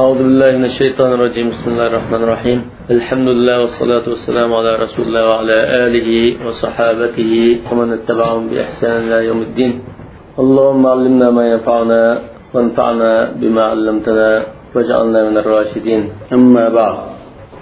أعوذ بالله من الشيطان الرجيم. بسم الله الرحمن الرحيم. الحمد لله والصلاة والسلام على رسول الله وعلى آله وصحابته ومن اتبعهم بإحسان إلى يوم الدين. اللهم علمنا ما ينفعنا وانفعنا بما علمتنا واجعلنا من الراشدين. أما بعد.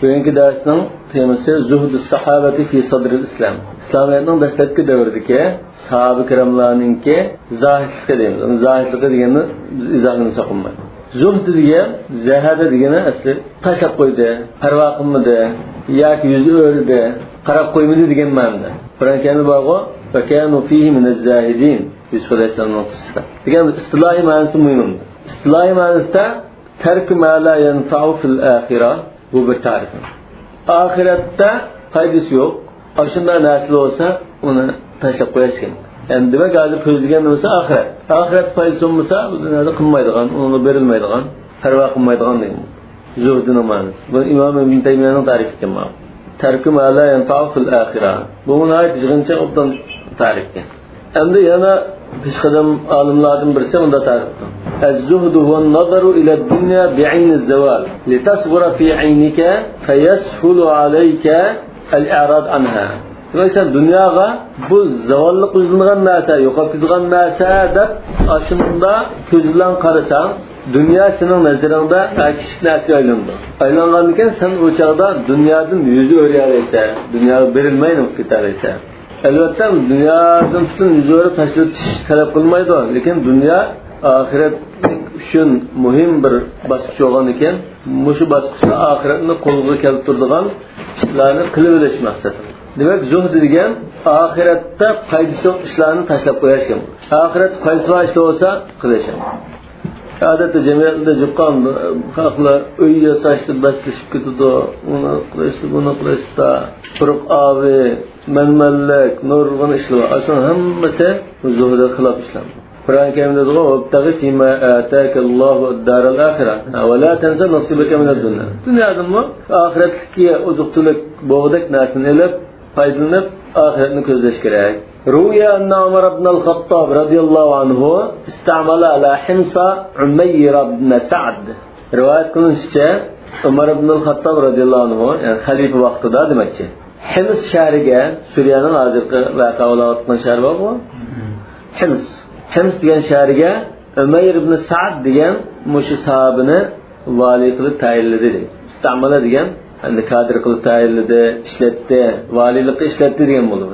Bugünkü dersinin teması Zuhud-u Sahabati fi Sadr-ı İslam. İslamiyet'in dastlabki davridagi sahabe kiramlarninki zahidlikka deymiz. Uni zahidlikka degani biz izohini soqilmaydi. Zuhd degan zahada degani asli tashlab qo'ydi, parvo qilmadi yoki yuzi o'rdi, qarab qo'ymadi degan ma'noda. Qur'on karimda borgo va kanu fihi min az-zahidin. Yusuf alayhisolamning qissasida. Degan istilohiy ma'nosi muhim. Istilohiy ma'nosida tarku ma la yanfa'u fil axirah. Bu bir tarif. Ahiratda foydasi yo'q. Ashunday narsa bo'lsa, uni tashlab qo'yish kerak. Yani demek hozir ko'zlagan bo'lsa oxirat. Oxirat foydasi bo'lmasa, bu dunyoda qilmaydigan, uni berilmaydigan, parvo qilmaydigan degan. Zuhdning ma'nosi. Bu Imom Ibn Taymiyyaning tarifi ekan. Tarku ma la yanfa'u fil axirah. Bu nihoyat yig'incha obdan tarif ekan. Endi yana peshqadam olimlardan birisi bunda tarif qildi. Az-zuhd huwa an-nazaru ila ad-dunya bi'ayn az-zawal litasghura fi 'aynika fayashulu 'alayka al-i'rad anha. Mesela dunyoga bu zavolli qo'zilgan narsa, yo'qolib ketgan narsa deb ashunda ko'z bilan qarasang, dunyo sening nazaringda kichik narsaga aylandi. Aylangandan keyin sen o chaqda dunyodan yuzi o'ryalaysan, dunyo berilmaydi ketalaysan. Albatta dunyodan butun yuzi o'rib tashlatish talab qilmaydi, lekin dunyo oxirat uchun muhim bir bosqich bo'lgan ekan, mushu bosqichda oxiratni qo'lga keltiradigan ishlarni qilib olish maqsadi. Demek zuhd degan oxiratda foydasi yo'q ishlarni tashlab qo'yish kerak. Oxirat foydasi bor ish bo'lsa qilish. Odatda jamiyatda jiqqan xalqlar uy yasashni baslashib ketadi, uni qilishdi, buni qilishdi, quruq ovi, manmanlik, nurg'un ishlar. Aslida hammasi zuhdga xilof ishlar. Qur'on karimda deydi: "Vabtaghi fima atakallohu ad-daral axirah va la tansa nasibaka min ad-dunya." Dunyodanmi oxiratga ozuqlik bo'g'dak narsani olib, faydalanib oxiratni ko'zlash kerak. Ruya anna Umar ibn al-Khattab radhiyallohu anhu istamala ala Himsa Umayr ibn Sa'd. Rivoyat qilinishicha, Umar ibn al-Khattab radhiyallohu anhu, yani xalifa vaqtida demakchi, Hims shahriga, Suriyaning hozirgi vaqa bo'layotgan shahar bor-ku. Hims degan shahriga Umayr ibn Sa'd degan mush sahabini vali qilib tayinladi. Istamala degan endi kadr qilib tayinladi, ishlatdi, valilikni ishlatdi degan bo'ldi.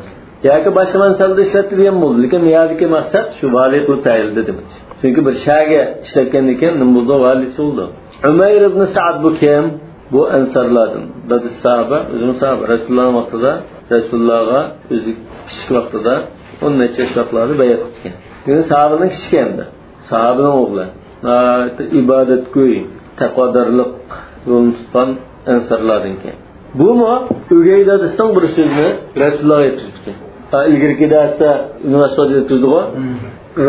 Yoki boshqa mansabda ishlatdi degan bo'ldi, lekin miyadagi maqsad shu vali qilib tayinladi demak. Chunki bir shaga ishlatgan ekan, nima bo'ldi? Valisi bo'ldi. Umayr ibn Sa'd bu kim? Bu ansarlardan. Dadis sahaba, o'zim sahaba Rasululloh vaqtida, Rasulullohga o'zi kichik vaqtida 10 necha yoshlarda bayat qilgan. Yani sahabenin kichik endi. Sahabening o'g'li. Ibodatgo'y, taqvodorlik yo'lini tutgan ansarlardan keyin. Bu mu? O'gay dadasining bir so'zni Rasululloh aytibdi. Ilgirki darsda universitetda aytdi-ku.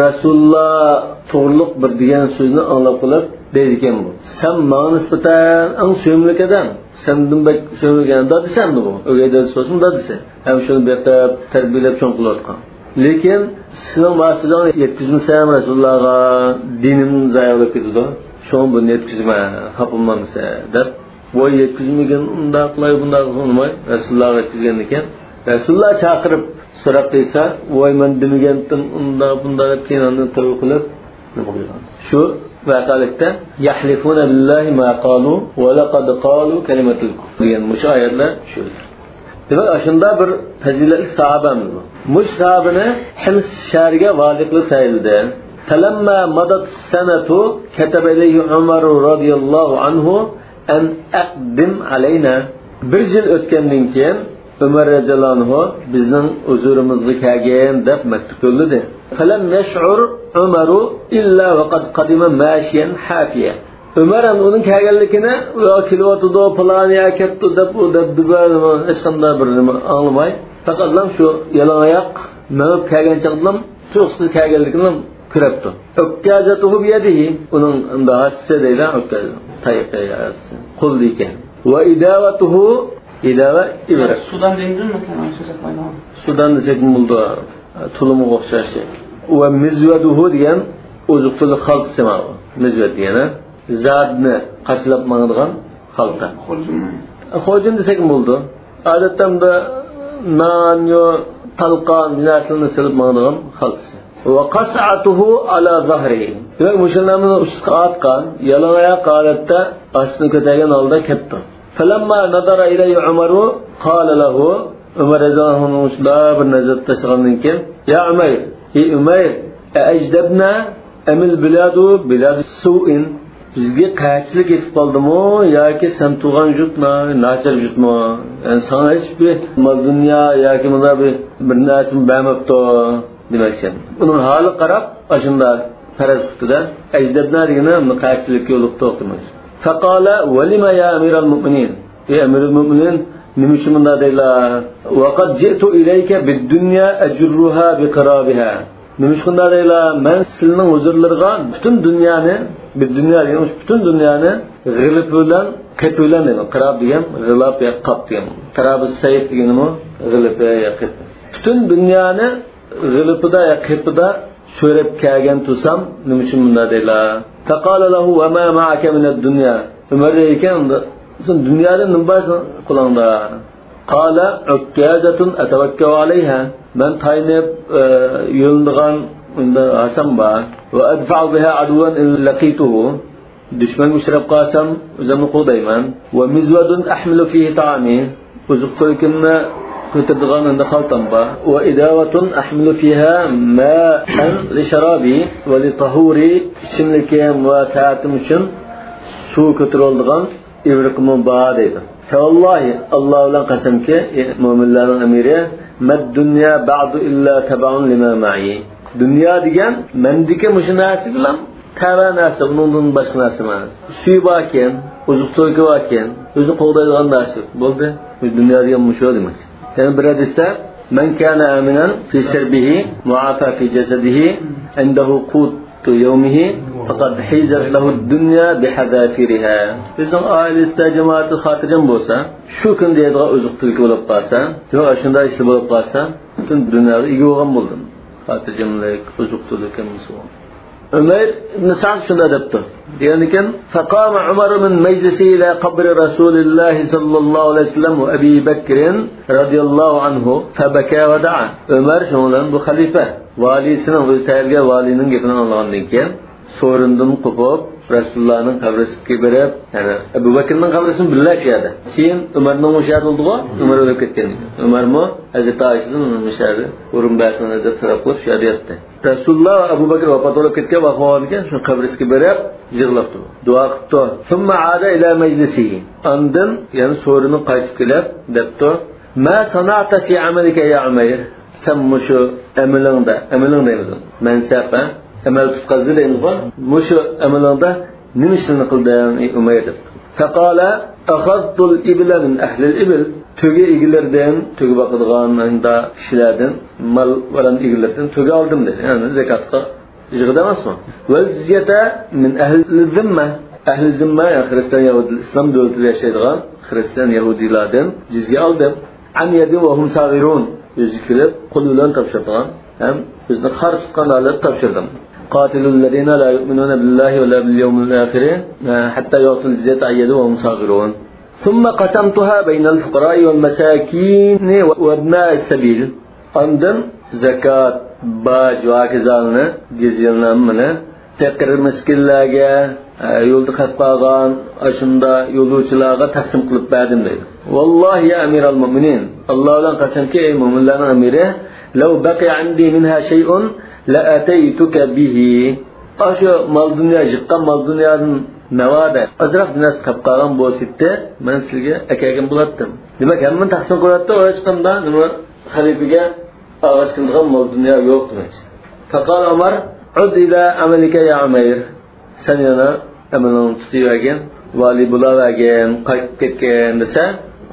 Rasululloh to'g'riliq bir degan so'zni anglab qolib deydi ekan bu. Sen menga nisbatan eng so'mlik odam. Sendan bak so'mligan dadisanmi bu? O'gay dadasi bo'lsin dadasi. Ham shuni beqib tarbiyalab cho'ng qilayotgan. Lekin sizning maqsadingiz yetkazmasam Rasulullohga dinim zoya bo'lib ketadi. Shuni buni yetkazma, xapolmansa deb voy yetkazmagan unda qilay bunda qilmay Rasulullohga yetkazgan ekan. Rasululloh chaqirib so'rab qilsa, voy men demagandim unda bunda deb keyin to'g'ri qilib nima qilgan. Shu vaqalikda yahlifuna billahi ma qalu va laqad qalu kalimatul kufr degan mush oyatlar shu. Demek aşında bir faziletli sahabemiz bu. Muş sahabini Hims şehriga vali qilib tayinladi. Talamma madat sanatu kataba ilayhi Umar radhiyallohu anhu an aqdim alayna. Bir yil o'tgandan keyin Umar radhiyallohu anhu bizning huzurimizga kelgan deb maktub yo'lladi. Falam yash'ur Umaru illa waqad qadima mashiyan hafiya. Umar ham uning kelganligini yo kilovatda plan ya ketdi deb u deb hech qanday bir nima anglamay, faqat lam shu yalang oyoq menib kelgan chaqdim tuqsiz kelganligini ko'ribdi. O'kkazatuhu biyadihi uning indahasi deylar o'kkaz tayqayas qo'lda ekan. Va idavatuhu idava ibra. Sudan deydimi masalan shu zamonda? Sudan desek bo'ldi, tulumga o'xshash. Va mizvaduhu degan ozuqlik xalq sema. Mizvad degani zadni qaçlab mangdigan halqa. Xojin desek bo'ldi. Odatda nan yo talqon narsani silib mangdigan halqasi. Wa qas'atuhu ala zahrihi. Demak, mushunlarni ustiga atgan, yalang oyoq holatda ostini ko'targan holda ketdi. Falamma nadara ilayhi Umaru qala lahu Umar radhiyallohu anhu bir nazar tashlagandan keyin, "Ya Umayr, Umayr, ajdabna amil biladu bilad su'in." Bizga qaychilik yetib qoldimi yoki sen tug'an jutma, nachar jutma? Yani sana hech bir mal dunyo yoki bunda bir narsa bermabdi demoqchi. Uning holi qarab, ashunda faraz qutida ajdabna degani qaychilik yo'liq to'xtamoqchi. Faqala walima ya amiral mu'minin. Ey amirul mu'minin, nima uchun bunda deylar? Waqad ji'tu ilayka bid-dunya ajruha biqarabiha. Nima uchun deylar? Men sizning huzurlarga butun dunyoni, butun dunyoni g'ilib bilan, qep bilan deyman. Qarab degan, g'ilab ya qap degan. Qarabı sayf deganimi? G'ilib ya qep. Butun dunyoni g'ilibida ya qepida so'rab kelgan tursam, nima uchun bunda deylar? Faqala lahu wa ma ma'aka min ad-dunya. Umar ekan sen dunyoda nima bor qo'lingda? Qala ukkazatun atawakkal alayha. Men taynib yo'ldigan unda asam bor. Va adfa'u biha aduwan in laqituhu. Dushman uchrab qolsam, o'zimni qo'dayman. Va mizwadun ahmilu fihi ta'ami. Uzuqtirkimni ko'tardigan unda xaltam bor. Va idawatun ahmilu fiha ma'an li sharabi va li tahuri. Ichimlikim va ta'atim uchun suv ko'tariladigan ivriqmi bor deydi. Vallahi Alloh bilan qasamki, mo'minlarning amiri, "Mad dunya ba'du illa tab'un lima ma'i." Dunyo degan mendiki mush narsa bilan tava narsa, bundan boshqa narsa emas. Suv bor ekan, uzuq-to'yki bor ekan, o'zi qo'llaydigan narsa bo'ldi. Bu dunyo degan mush demak. Yani bir hadisda "Men kana aminan fi sirbihi mu'afa fi jasadihi indahu qut yawmihi faqad hizat lahu ad-dunya bihadafiriha." Bizning oilasida jamoat xotirjam bo'lsa, shu kun deydigan uzuq-to'yki bo'lib qolsa, yo'q shunday ishlar bo'lib qolsa, butun dunyoga ega bo'lgan bo'ldim. Xotirjamlik, uzuq-to'ylik hamsi. Umar ibn Sa'd shunda debdi. Deyanikin, "Faqama Umar min majlisi ila qabri Rasulillah sallallohu alayhi vasallam va Abi Bakr radhiyallohu anhu fabaka va da'a." Umar shundan bu xalifa valisining o'zi tayyorga valining gapini anlagandan keyin so'rindan qo'pib Rasulullohning qabrisiga berib, ya'ni Abu Bakrning qabrisini birlashadi. Keyin Umarning mushahid bo'ldi-ku, Umar o'lib ketgan. Umarmi Hazrat Oyshadan uni mushahid o'rin basini deb taraf qilib shu yerda yotdi. Rasululloh va Abu Bakr vafot bo'lib ketgan vaqtida shu qabrisiga berib yig'lab turdi. Duo qildi. Thumma aada ila majlisihi. Ondan ya'ni so'rini qaytib kelib debdi: "Ma sana'ta fi amalika ya Umayr?" Sen mushu amalingda deymiz. Mansafa amal tutqazdi deymiz. Mushu amalingda nima ishni qilding ey Umayr? Faqala akhadtu al-ibla min ahli al-ibl. Töge egilerden, töge bakıdığan kişilerden, mal varan egilerden töge aldım dedi. Yani zekatka yığıdamaz mı? Vel cizyete min ehli zimme. Ehli zimme, yani Hristiyan Yahudi, İslam devleti yaşaydıgan Hristiyan Yahudilerden cizye aldım. An yedin ve hum sagirun. Yüzükülüp, kulülen tapşırdıgan. Hem bizde har tutkan alet tapşırdım. Qatilul-ladina la yu'minuna billahi ve la bil yevmil ahiri hatta yu'tul cizyete ayyadu ve hum sagirun. ثم قسمتها بين الفقراء والمساكين وابناء السبيل. Ondan zakat, bac ve akizalını, cizyanlarını tekrar miskinlerge, yolda katpagan, aşında yolcularga taksim kılıp verdim dedi. Vallahi ya amiral mu'minin, Allah'dan kasem ki ey müminlerin amiri, لو بقي عندي منها شيء لأتيتك به. Aşı mal dünya, jıkkan mal dünyanın navada azraq nas qapqagan bo'lsa, men sizga akagan bo'lardim. Demak, hamma taqsim qo'yatdi, o'ya chiqimda nima xalifaga og'az qilgan mol dunyo yo'q demak. Faqal Umar, "Ud ila amalika ya Umayr." Sen yana amalni tutiyorgan, vali bo'lavergan, qaytib ketgan desa,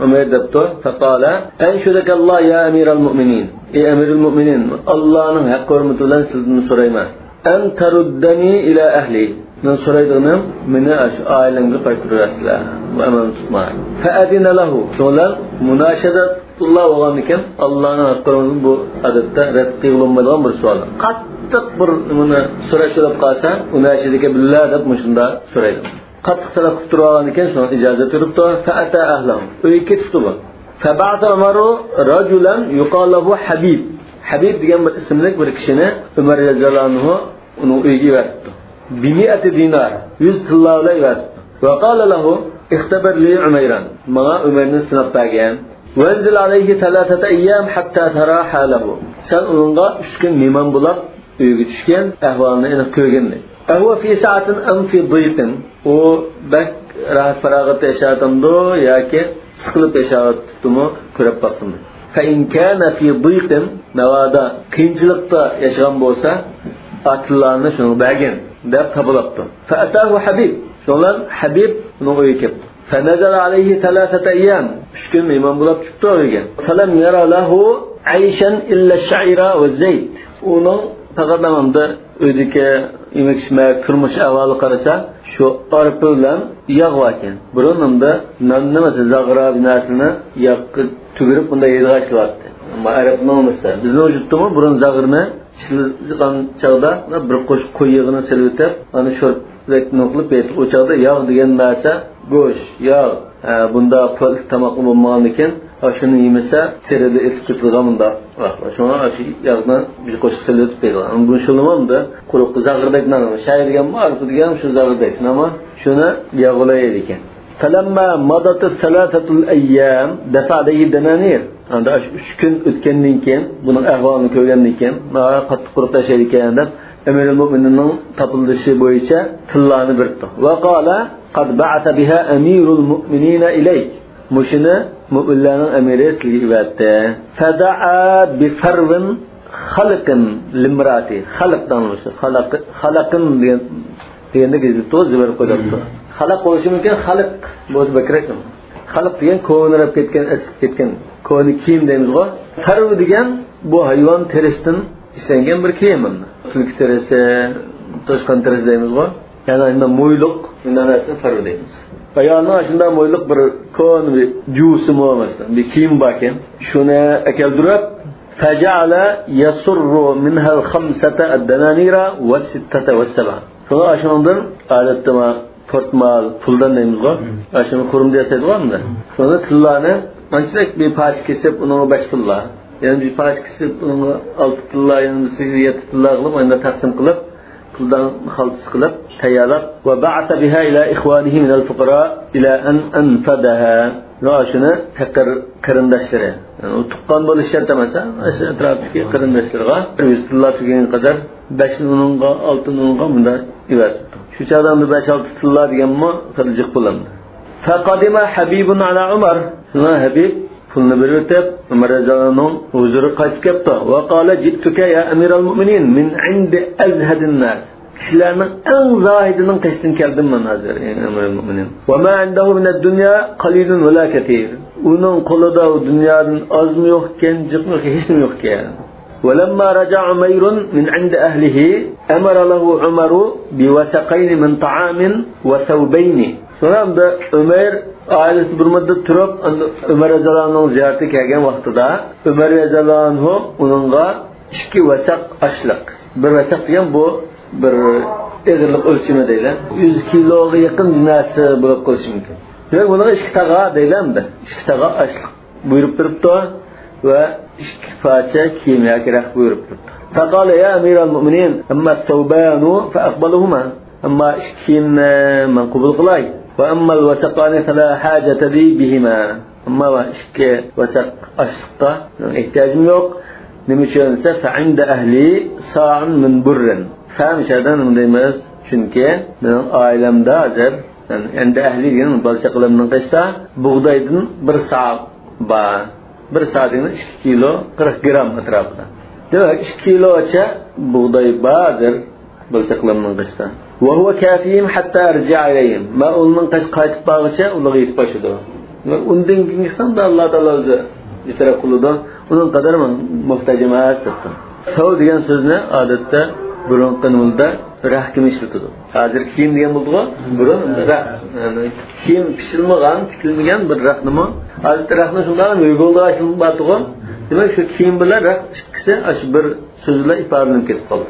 Umar debdi. Faqala, "Anshudakalloh ya amiral mu'minin." Ey amirul mu'minin, Allohning haq hurmati bilan sizdan so'rayman. "An taruddani ila ahli." Men so'raydiganim, meni ailemga qaytarasizlar va amal tutmay. Fa'adina lahu. So'lar munashadatulloh bo'lgan ekan, Allohning haqqini bu odatda rad qilinmaydigan bir savol. Qattiq bir nimani so'rashib qolsa, unashidika billah deb mushunda so'raydi. qattiq talab qilib turgan ekan, shuni ijozat turibdi. Fa'ata ahlahu. Uyga ketibdi bu. Faba'ata Umaru rajulan yuqalu lahu Habib. Habib degan bir ismli bir kishini Umar roziyallohu anhu uni uyiga yuboribdi. 100 dinar, 100 tillovlar yuboribdi. Va qala lahu ikhtabar li Umayran. Mana Umarni sinab bergan. Vanzil alayhi 3 ayyam hatta tara halahu. Sen unga 3 kun mehmon bo'lib uyga tushgan, ahvolini aniq ko'rgandi. Ahva fi sa'atin am fi dhiqin. O bak rahat farog'at yashayotgandi yoki siqilib yashayotdimi ko'rib boqdim. Fa in kana fi dhiqin, navada qiyinchilikda yashagan bo'lsa, atlarni shuni bergan deb tabilabdi. Fa atahu Habib. Shundan Habib uning uyiga keldi. Fa nazala alayhi 3 ayyam. 3 kun mehmon bo'lib chiqdi uyiga. Falam yara lahu ayshan illa ash-sha'ira va zayt. Uning faqatlamamda o'ziki yemek-ichmak turmush ahvoli qarasa, shu arpa bilan yog' ekan. Burunimda nimasi zag'ira binasini yog'ga tugirib bunda yedirg'achlayapti. Ammo arab nomusda bizni vujudimi burun zag'irni chiqilgan chog'da bir qo'sh qo'y yog'ini silib, ana shu qilib betib, o chog'da yog' degan narsa go'sht, yog' bunda pul tamoq bo'lmagan ekan. Shuni yemasa terida etib ketilgan bunda. Shuna shu yog'ni bir qo'shiq silib bergan. Bu shulmamda quruq zag'irdak nima shay degan ma'ruf degan shu zag'irdak nima shuni yog'laydi ekan. Falamma madat 3 ayyam dafa'ahi dananir. Anda 3 kun o'tgandan keyin buning ahvolini ko'rgandan keyin qattiq quruq tashlaydi ekan deb Amirul Mu'minin tapıldışı bo'yicha tillarni berdi. Va qala qad ba'atha biha Amirul Mu'minin ilayk. Mushini mu'minlarning amiri sizga ibatda. Fada'a bi farwin khalqin limrati. Khalqdan o'sha khalaqin deganda gizli to'z berib qo'yibdi. Xalaq bo'lishi mumkin, xalq bo'z bakrakmi. Xalq degan ko'nirib ketgan ko'ni kiyim deymiz-ku. Farw degan bu hayvon terisidan ishlangan bir kiyim. Tulki terisi, toshqon terisi deymiz-ku. Yani mo'yliq, bundan aslida farw deymiz. Ayolning shunday mo'yliq bir ko'ni bir juusim bo'lmasdan bir kiyim bor ekan. Shuni akeldirib faja'ala yasurru minha al-khamsata ad-dananira wa sittata wa sab'a. Shuni ashundan odatda portmal puldan deymiz-ku. Ashuni qurum desaydi-ku. Shuni tillarni anchalik bir parcha kesib, uni 5 tillar. Yani bir parcha kesib, uni 6 tillar, yani 7 tillar qilib, unda taqsim qilib, puldan xaltis qilib, tayyorlab va ba'atha biha ila ikhwanihi min al-fuqara ila an anfadaha. Shuni faqir qarindoshlari, yani tuqqan bo'lish shart emas, o'sha atrofdagi qarindoshlarga 100 tillar tugagan qadar 5 unga 6 unga bunda ibas. Shu chaqdan 5-6 tillar deganmi, qiljiq bo'ladi. Faqadima Habibun ala Umar. Shuna Habib pulni berib o'tib, Umar roziyallohu huzuri qaytib keldi. Va qala jituka ya Amirul Mu'minin min indi azhadin nas. Kishilarning eng zohidining qishdan keldim men hozir, Amirul Mu'minin. Va ma indahu min ad-dunya qalilun wa la katir. Uning qo'lida dunyodan ozmi yo'q ekan, jiqmi hech nima yo'q ekan. ولما رجع عمير من عند أهله أمر له عمر بوسقين من طعام وثوبين. Sonra Ömer ailesi bir müddet durup Ömer Rezalano'nun ziyareti gelgen vaxtida Ömer Rezalano onunla 2 vasak açlık. Bir vasak diyen bu bir egirlik ölçümü değil. 100 kiloga yakın cinası bulup koyuş mümkün. Demek buna 2 tağa değil mi? 2 tağa açlık buyurup duruptu ve 2 parça kiyimya gerek buyurup duruptu. Faqala ya Amirul Mu'minin amma at-tawbanu fa aqbaluhuma. Amma kiyim men qabul qilay. وأما الوسقان فلا حاجة لي بهما. أما إشكي وسق أشقة احتاجم يوق نمشيونسا فعند أهلي صاع من بر. فمش هذا من ديمس çünkü benim ailemde hazır yani عند أهلي yani balçaklarımın kaçta buğdaydan 1 sağ ba 1 sağdığında 2 kilo 40 gram etrafında. Demek 2 kilo aça buğday bazır balçaklarımın kaçta. وهو كافيهم حتى أرجع إليهم. ما أولمن قايتب باغچا ularga yetib başladı. Undan keyingisan da Allah Taala o'zi istarab qildi. Uning qadar muhtoj emas dedi. Sav degan so'zni odatda burun qanimda rahkim ishlatadi. Hozir kiyim degan bo'ldi-ku, burun rah. Yani kiyim pishilmagan, tikilmagan bir rahnimi. Odatda rahni shunday yo'g'ilda ashilib batdi-ku. Demak shu kiyim bilan rah ikkisi ash bir so'z bilan ifodalanib ketib qoldi.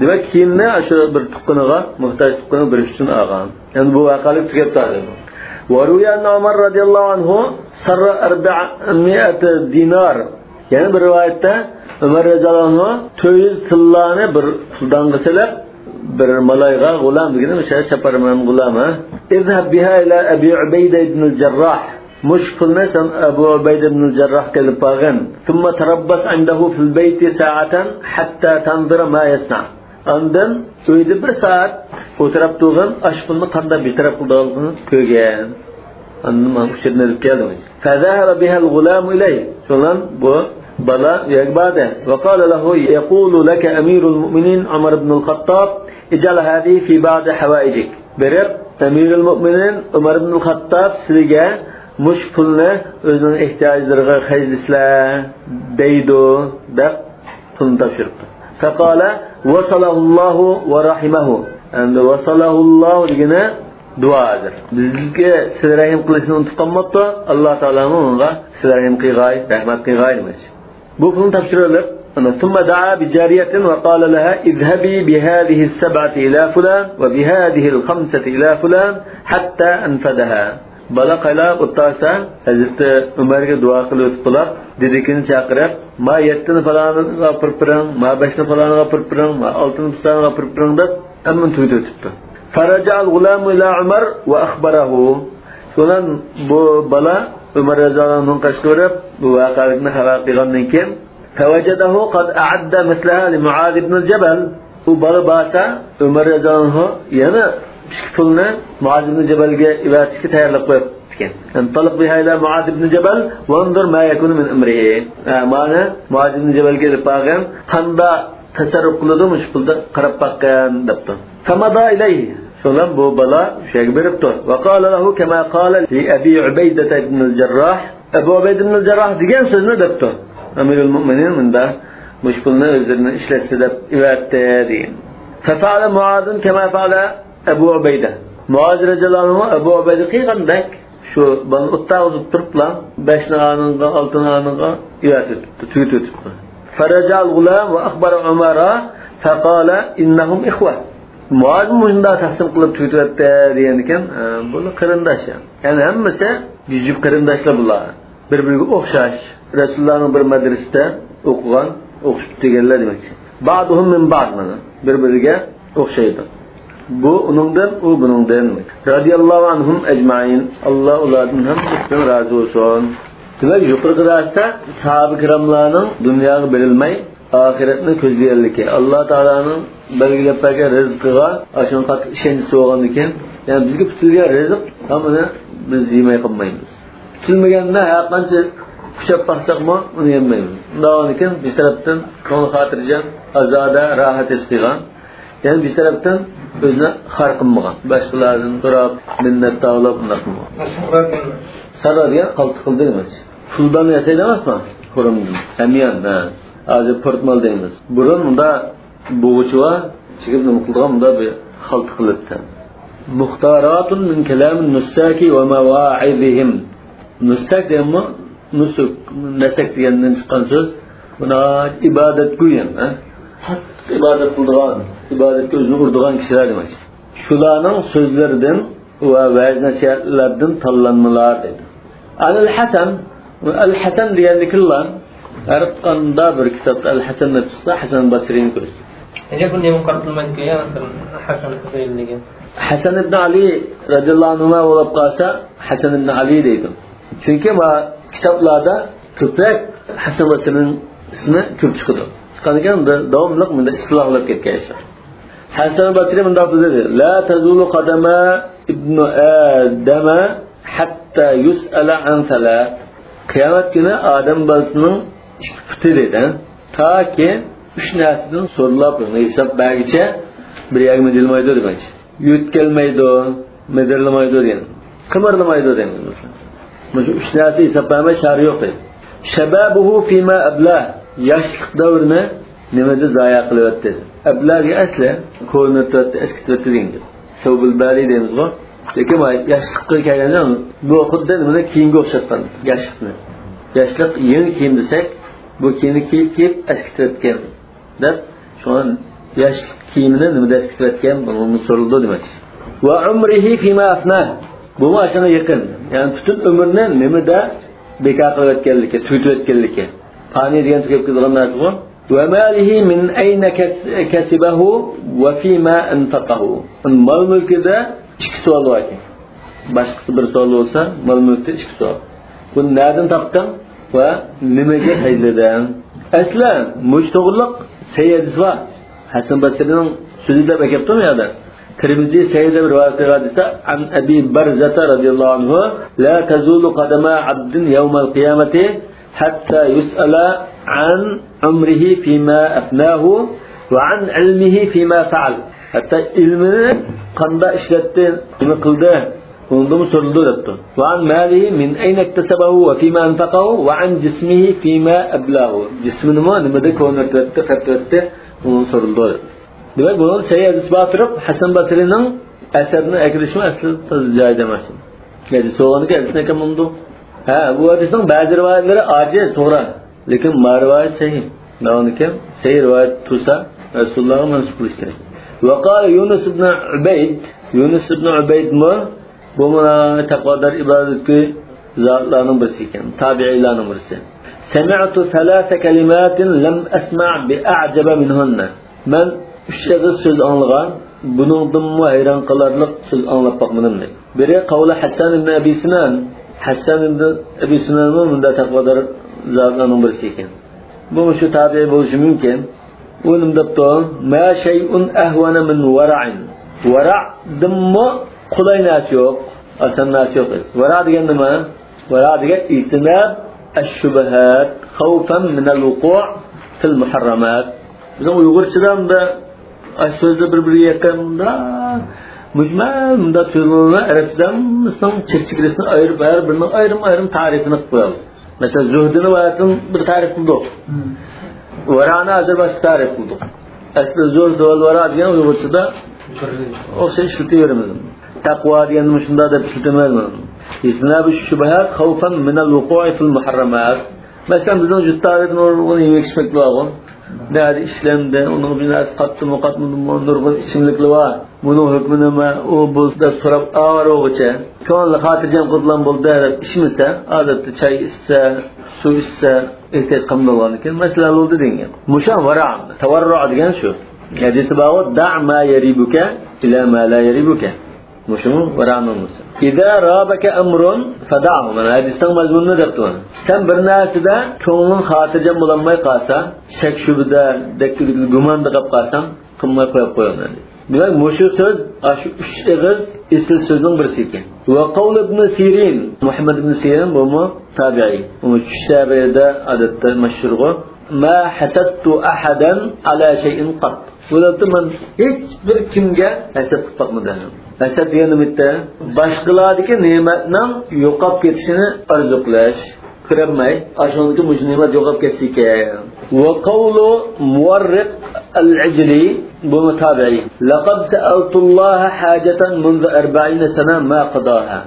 demak kiyimni shu bir tuqqaniga muhtoj tuqqani bir uchun olgan. Endi bu vaqalik tugab turadi. وروي أن عمر رضي الله عنه سر 400 dinar. Yani bir rivayette Ömer radıyallahu anh 400 tillani bir puldan qilib bir malayga gulam degan o'sha chaparman gulama izhab biha ila Abi Ubayda ibn al-Jarrah mush pulni san Abu Ubayda ibn al-Jarrah kelib qolgan thumma tarabbas indahu fil bayti sa'atan hatta tanzira ma yasna ondan uyda bir soat o'tirib turgan ash pulni qanday betaraf qilganligini ko'rgan anman uchirnib keldi fazahara biha al-gulam ilayhi shundan bu bala yakbada وقال له يقول لك أمير المؤمنين عمر بن الخطاب اجعل هذه في بعض حوائجك berib أمير المؤمنين عمر بن الخطاب sizga mush pulni o'zining ehtiyojlariga xarjlaslar deydi deb pulni topshiribdi فقال وصله الله ورحمه endi وصله الله degani duodir bizga sizga rahim qilishni unutib qolmabdi alloh taolo unga sizga rahim qilg'ay rahmat qilg'ay demoqchi bu pulni topshirilib ثم دعا بجارية وقال لها اذهبي بهذه 7 إلى فلان وبهذه 5 إلى فلان حتى أنفذها bala qayla o'tasa Hazrat Umarga duo qilib o'tib dedikini chaqirib ma 7ni faloniga pirpiring ma 5ni faloniga pirpiring ma 6ni faloniga pirpiring deb hamma to'yda o'tibdi faraja al-ghulam ila Umar va akhbarahu shundan bu bala Umar radhiyallohu anhu qashqirib bu voqelikni xabar qilgandan keyin فوجده قد أعد مثلها لمعاذ بن الجبل وبلا باسا عمر radhiyallohu anhu yana pulni Muaz ibn Jabalga ivatishga tayyorlab qo'yibdi. Antalaq biha ila Muaz ibn Jabal va anzur ma yakunu min amrihi. Mana Muaz ibn Jabalga depag'an qanda tasarruf qiladi mush pulda qarab baqqan debdi. Famada ilayhi. Shundan bu bala shayga beribdi. Va qala lahu kama qala li Abi Ubayda ibn al-Jarrah. Abu Ubayda ibn al-Jarrah degan so'zni debdi. Amirul Mu'minin bunda mush pulni o'zlarini ishlatsa deb ivatdi degan. Fa'ala Muaz kama fa'ala Abu Ubayda. Muaz radhiyallohu anhu Abu Ubayda qilgandek shu bani o'ttag'izib turiblar 5 naninga 6 naninga yotibdi tuyutibdi. Faraja al-ghulam va akhbara Umara faqala innahum ikhwa. Muaz munda taqsim qilib tuyutibdi degan ekan, bu qarindosh. Ya'ni hammasi yujib qarindoshlar bular. Bir-biriga o'xshash. Rasulullohning bir madrasada o'qigan, o'qishib deganlar demakchi. Ba'duhum min ba'd mana bir-biriga o'xshaydi. Bu onundan, o bunundan. Radiyallahu anhum ecmaîn. Allah ulardan hammasından razı olsun. Demek yuqorqi rasta sahabe kiramlarning dunyoga berilmay, oxiratni ko'zlaganligi. Alloh taolaning belgilab bergan rizqiga ashun qat ishonchi bo'lgan ekan. Ya'ni bizga kutilgan rizq hamini biz yemay qolmaymiz. Kutilmaganda har qancha kuchab baqsaqmi, uni yemaymiz. Undan ekan biz tarafdan ko'ngil xotirjam, azoda, rohat his qilgan. Yani biz tarafdan özüne xar qilmagan. Boshqalardan turib, minnat tavlab unaqmi. Sarra degan qalti qildi demoqchi. Puldan yasaydi emasmi? Qo'rimdan. Hamiyan, ha. Hozir portmal deymiz. Burun unda bo'g'uchiva chigib nima qilgan unda bir qalti qilibdi. Muxtaratun min kalamin nusaki va mawa'izihim. Nusak demoq, nusuk, nasak degandan chiqqan so'z. Buna ibodat go'yan, ha. İbadet qildigan, ibodatga o'zini urdigan kishilar demoqchi. Shularning so'zlaridan va va'z nasihatlardan tanlanmalar dedi. Al-Hasan deganliklar arabqanda bir kitobda Al-Hasan deb chiqsa, Hasan Basri'ni ko'rdi. Nega bunday muqaddimaga Hasan Basri'ni Hasan ibn Ali radhiyallohu anhu bo'lib qolsa, Hasan ibn Ali deydi. Chunki ma kitoblarda ko'proq Hasan Basri'ning ismi ko'p chiqadi. Qanday davomliq bunda islohlar ketgan ishlar. Hasan Basri bunda dedi: "La tazulu qadama ibn Adama hatta yus'ala an salat." Qiyomat kuni odam balasining ikki puti dedi, toki 3 narsadan so'ralib hisob bergicha bir yagma dilmaydi demoqchi. Yutkelmaydi, medirlamaydi degan. Qimirlamaydi degan masalan. Mana shu 3 narsa hisob bermay shari yo'q dedi. Shababuhu fima abla yoshlik davrini nimada zoya qilyapti. Ablarga asli ko'rinayotdi, eskitayotdi deydi. Savbul bari deymiz-ku. Lekin yoshlikqa kelganda bu xuddi nimada kiyimga o'xshatgan yoshlikni. Yoshlik yangi kiyim desak, bu kiyimni kiyib eskitayotgan deb shuni Yaşlık kiyimini nimada eskitayotgan buni so'rildi demak. Va umrihi fima afna. Bu mashina yaqin. Ya'ni butun umrni nimada bekor qilayotganligi, tugatayotganligi. Fani degan tugab ketadigan narsa bu. Va malihi min ayna kasibahu va fima anfaqahu. Mal mulkida ikki savol bor ekan. Boshqasi bir savol bo'lsa, mal mulkda ikki savol. Buni nereden topgan va nimaga hayladan? Aslan mujtog'liq sayyidis var. Hasan Basri'nin sözü de bekeptim ya da. Tirmizi Seyyid'e bir rivayet hadise an Abi Barzata radıyallahu anhu la tazulu qadama abdin yevmel kıyameti hatta yus'ala an umrihi fima afnahu ve an ilmihi fima faal. Hatta ilmini qanda işletti, nima qildi, bundan soruldu debdi. Ve an malihi min ayna iktasabahu ve fima anfaqahu ve an jismihi fima ablahu. Jismini nimada konvertletdi, fatvetdi, bunu soruldu. Demek bunu Seyyid isbatırıp Hasan Basri'nin eserini ekleşme aslı joyida emas. Yani soğanı kendisine kamundu. Bu hadisning bazı rivoyatlari aciz, to'g'ri, lekin ma rivoyat sahih. Navniki sahih rivoyat tursa Rasulullohga mansub qilish kerak. Va qala Yunus ibn Ubayd mu bu taqvodar ibodatga zotlarning birisi ekan, tabi'iylarning birisi. Sami'tu thalatha kalimatin lam asma' bi a'jaba minhunna. Men üç şahıs söz anlagan, buningdan hayron qolarlik söz anlab bakmadım. Biri qavli Hasan ibn Abi Sinan. Hasan ibn Abi Sinan'ın bunda taqvodar zotlarning birisi ekan. Bu shu tabi'i bo'lishi mumkin. O'lim debdi, "Ma shay'un ahwana min wara'in." Wara' dimmo qulay narsa yo'q, oson narsa yo'q. Wara' degan nima? Wara' degan istinab ash-shubahat khawfan min al-wuqu' fil muharramat. Bizim Uyg'urchadan da sözde birbiriga yaqinda mujmal da so'zlarni arabchadan misol chekchikrisini ayirib, har birining ayrim ta'rifini qilib qo'yadi. Masalan, zuhdini vatin bir ta'rif qildik. Vara'ni hozir boshqa ta'rif qildik. Asli zuhd va vara degan Uyg'urchada o'xshash ishlataveramiz. Taqvo deganni shunda deb ishlatamaymiz. Isnabu shubahat khawfan min al-wuqu'i fil muharramat. Masalan, bizning juttalik nurg'un yemekishmek bo'lgan. Nerede işlemde, onun biraz katlı nurgun isimlikli var. Bunun hükmü nima, o buzda sorab ağır oğuça. Çoğunla hatırcam kudlan buldu derip işimse, adette çay içse, su içse, ihtiyaç kamda olan iken, mesela oldu denge. Muşan vara'am, tavarru'a degen şu. Hadisi bağı, da' ma yeribuke, ila ma la yeribuke. Muşun vara'nın olması. İza rabeke emrun, fada'hu. Hadisten mazmununu deptu. Sen bir narsida ko'ngling xotirjam bo'lmay qolsa, shak shubida, gumanda qolib qolsam, qilmay qo'yib qo'yaman. Demak, mushu so'z, shu 3 ig'iz asl so'zning birisi ekan. Va qawl ibn Sirin, Muhammad ibn Sirin bu tabi'i. U tabi'ida odatda mashhurgo. Ma hasadtu ahadan ala shay'in qat. Bularni men hech bir kimga hasad qilib boqmadim. Hasad deganimda boshqalardagi ne'matning yo'qolib ketishini orzu qilish. Kırmay, aşağıdaki mujnimat yo'qolib ketsa ekan. Va qawlu muwarriq al-ajli bu tabi'i. Laqad sa'altullaha hajatan mundu 40 sana ma qadaha.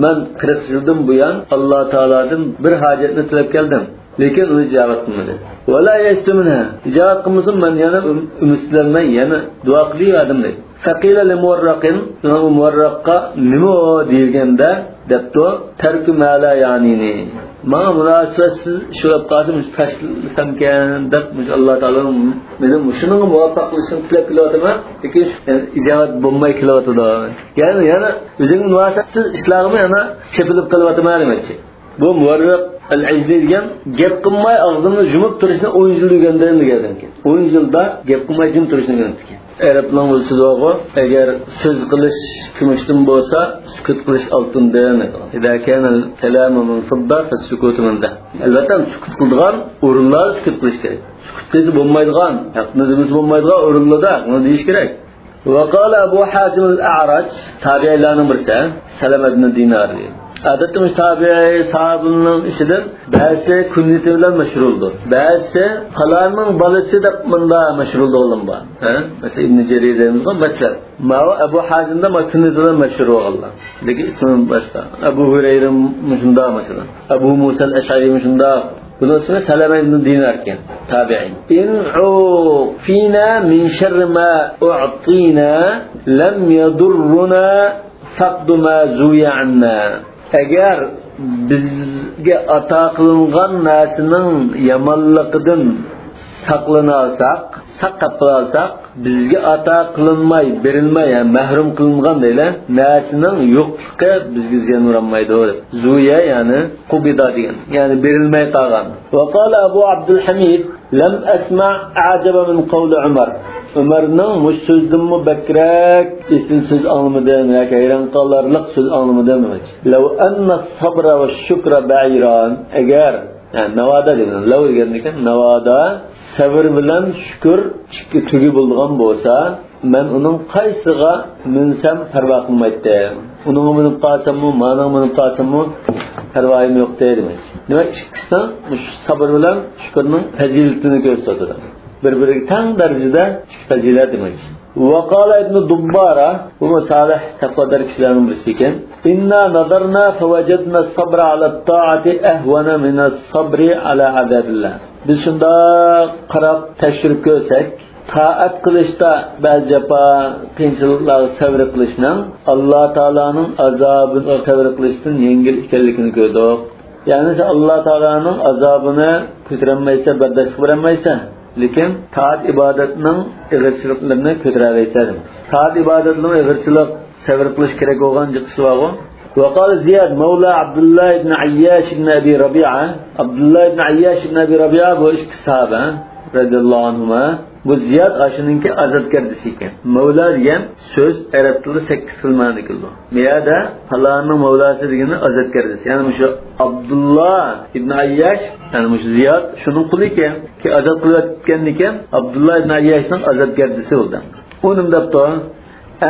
Men 40 yildan buyon Alloh taoladan bir hojatni tilab keldim, lekin uni javob qilmadi. Va la yastumna. Javob qilmasam men yana umidlanmay, yana duo qilaverdim deydi. Faqila li muwarraqin, muwarraqqa nima deganda debto tarku ma la yanini. Mana münasibetsiz şurab qazım tashlasam deb Alloh taolo meni shunga muvaffaq qilishni tilab kelyapman, lekin ijobat bo'lmay kelyapti. Yana o'zingning muvaffaqsiz ishlarimni yana chepilib qilyapman demakchi. Bu muvarriq al-ajli degan gap qilmay og'zimni yumib turishni 10 yil degandan deganki. 10 yilda gap qilmay jim turishni deganki. Arablar bo'lsa do'g'ri, agar so'z qilish kumushdan bo'lsa, sukut qilish oltindan. Ida kana kalamu min fidda fas-sukutu min dahab. Albatta sukut qiladigan o'rinlar sukut qilish kerak. Sukut qilsa bo'lmaydigan, haqni demiz bo'lmaydigan o'rinlarda buni deyish kerak. Va qala Abu Hazim al-A'raj, tabi'iylarning birisi, Salama ibn Dinar. Adatda tabi'i sahabının işidir. Bazı künneti bilan meşhurdur. Bazı qalarning balasi deb bunda meşhurdur olinba. Mesela İbn Cerir deyilgan mesela. Ma'u Abu Hazimda künneti bilan meşhur olgan. Lekin ismi boshqa. Abu Hurayra shunda mesela. Abu Musa al-Ash'ari shunda. Bunun ismi Salama ibn Dinar ekan, tabi'in. In'u fina min sharri ma u'tina lam yadurruna faqdu ma zuya anna. Agar bizga ato qilingan narsaning yomonligidan saqlanalsak, saqlab qolsak, bizga ato qilinmay, berilmay, mahrum qilingan deylar, narsaning yo'qligi bizga ziyon urmaydi. Zuya ya'ni qubida degan, ya'ni berilmay qolgan. Va qala Abu Abdul Hamid lam asma a'jaba min qawli Umar. Umarning mush so'zimni bakrak esin so'z anglamadim, yoki hayron qolarlik so'z anglamadim. Law anna as-sabra va shukra ba'iran, agar navoda degan, law degan navoda sabr bilan shukr ikki tugi bo'lgan bo'lsa, men uning qaysiga minsam parvo qilmaydi. Uning minib qolsammi, mening minib qolsammi parvoyim yo'q deymiz. Demak, ikkisi sabr bilan shukrning fazilatini ko'rsatadi. Bir-biriga teng darajada fazilat demak. وقال ابن دبارة ومصالح تقدر كلام برسيكن إنا نظرنا فوجدنا الصبر على الطاعة أهون من الصبر على عذاب الله. Biz shunda qarab tashkil qilsak, taat qilishda ba'zi japa qiyinchiliklarga sabr qilishning Alloh taolaning azobini sabr qilishdan yengil ekanligini ko'rdik. Ya'ni Alloh taolaning azobini ko'tarolmaysa, bardosh qilolmaysa, lekin taat ibodatning ig'irchiliklarni ko'taraveradi. Taat ibodatning ig'irchilik sabr qilish kerak bo'lgan jiqishlog'i. وقال زياد مولى عبد الله بن عياش بن أبي ربيعة. عبد الله بن عياش بن أبي ربيعة bu ikki sahaba radhiyallohu anhuma. Bu Ziyad ashininki azadkardisi ekan. Mavla degan so'z arab tilida 8 xil ma'no keldi. Miyada Allohning mavlasi degani azadkardisi. Ya'ni shu Abdullah ibn Ayyash, ya'ni shu Ziyad shuning quli ekan, ki azad qilayotgan ekan, Abdullah ibn Ayyashning azadkardisi bo'ldi. Uning dabto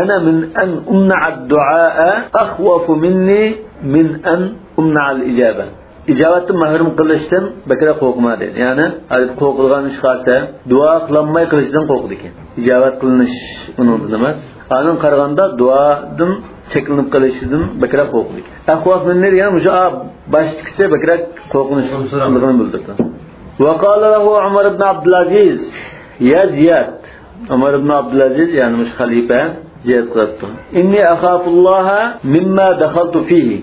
ana min an umna ad-du'a akhwafu minni min an umna al-ijaba. Ijobatni mahrum qilishdan bakra qo'rqmadi. Ya'ni qo'rqilgan ish qilsa, duo qilmay qilishdan qo'rqdi ekan. Ijobat qilinish uningdan emas. Aning qaraganda duodan cheklanib qolishidan bakra qo'rqdi. Akhwaf minni degan o'sha boshlikisi bakra qo'rqinishligini bildirdi. Va qala lahu Umar ibn Abdul Aziz, ya Ziyad. Umar ibn Abdul Aziz ya'ni mush xalifa Ziyad qildi. Inni akhafulloha mimma dakhaltu fihi.